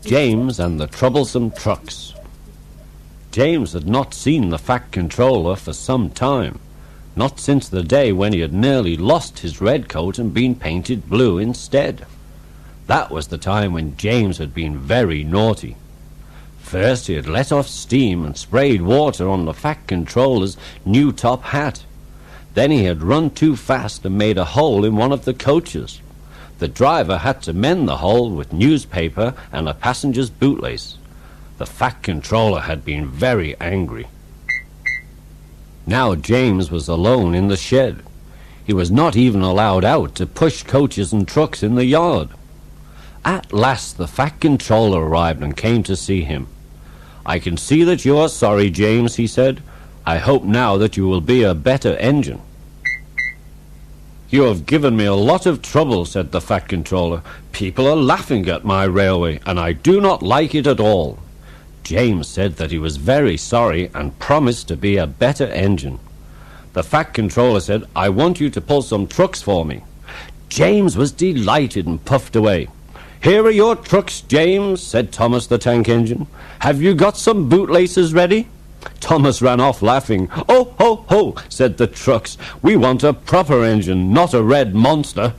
James and the Troublesome Trucks. James had not seen the Fat Controller for some time, not since the day when he had nearly lost his red coat and been painted blue instead. That was the time when James had been very naughty. First he had let off steam and sprayed water on the Fat Controller's new top hat. Then he had run too fast and made a hole in one of the coaches. The driver had to mend the hole with newspaper and a passenger's bootlace. The Fat Controller had been very angry. Now James was alone in the shed. He was not even allowed out to push coaches and trucks in the yard. At last the Fat Controller arrived and came to see him. "I can see that you are sorry, James," he said. "I hope now that you will be a better engine." "You have given me a lot of trouble," said the Fat Controller. "People are laughing at my railway, and I do not like it at all." James said that he was very sorry and promised to be a better engine. The Fat Controller said, "I want you to pull some trucks for me." James was delighted and puffed away. "Here are your trucks, James," said Thomas the Tank Engine. "Have you got some bootlaces ready?" Thomas ran off laughing. "Oh, ho, ho," said the trucks. "We want a proper engine, not a red monster."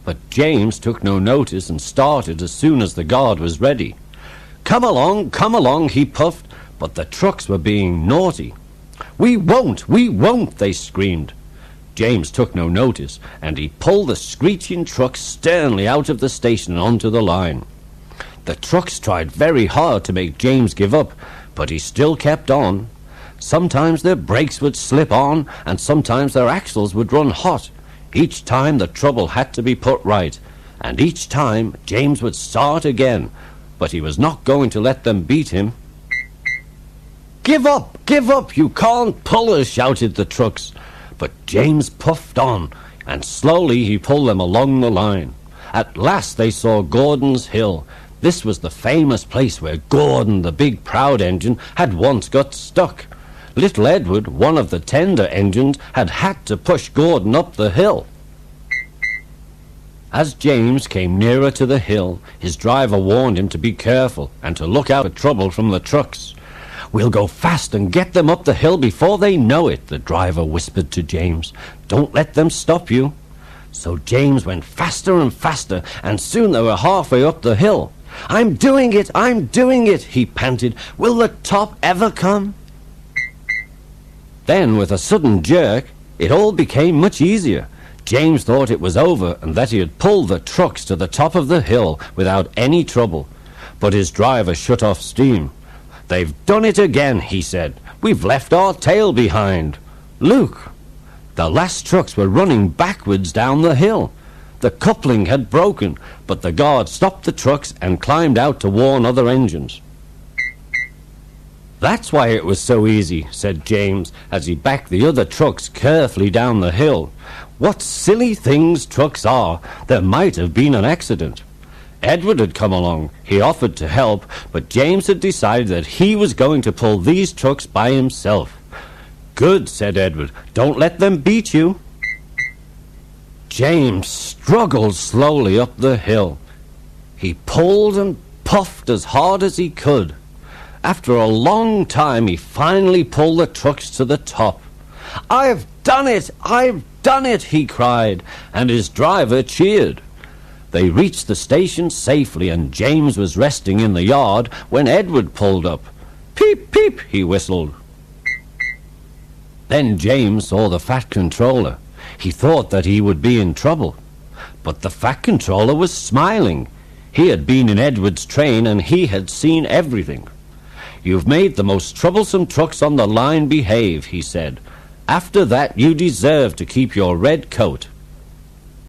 But James took no notice and started as soon as the guard was ready. Come along," he puffed, but the trucks were being naughty. We won't," they screamed. James took no notice, and he pulled the screeching trucks sternly out of the station and onto the line. The trucks tried very hard to make James give up, but he still kept on. Sometimes their brakes would slip on, and sometimes their axles would run hot. Each time the trouble had to be put right, and each time James would start again, but he was not going to let them beat him. Give up, you can't pull us," shouted the trucks. But James puffed on, and slowly he pulled them along the line. At last they saw Gordon's Hill. This was the famous place where Gordon, the big proud engine, had once got stuck. Little Edward, one of the tender engines, had to push Gordon up the hill. As James came nearer to the hill, his driver warned him to be careful and to look out for trouble from the trucks. "We'll go fast and get them up the hill before they know it," the driver whispered to James. "Don't let them stop you." So James went faster and faster, and soon they were halfway up the hill. I'm doing it," he panted. "Will the top ever come?" Then, with a sudden jerk, it all became much easier. James thought it was over and that he had pulled the trucks to the top of the hill without any trouble. But his driver shut off steam. "They've done it again," he said. "We've left our tail behind. Look!" The last trucks were running backwards down the hill. The coupling had broken, but the guard stopped the trucks and climbed out to warn other engines. "That's why it was so easy," said James, as he backed the other trucks carefully down the hill. "What silly things trucks are! There might have been an accident." Edward had come along. He offered to help, but James had decided that he was going to pull these trucks by himself. "Good," said Edward. "Don't let them beat you." James struggled slowly up the hill. He pulled and puffed as hard as he could. After a long time, he finally pulled the trucks to the top. I've done it, he cried, and his driver cheered. They reached the station safely, and James was resting in the yard when Edward pulled up. "Peep, peep," he whistled. Then James saw the Fat Controller. He thought that he would be in trouble. But the Fat Controller was smiling. He had been in Edward's train, and he had seen everything. "You've made the most troublesome trucks on the line behave," he said. "After that, you deserve to keep your red coat."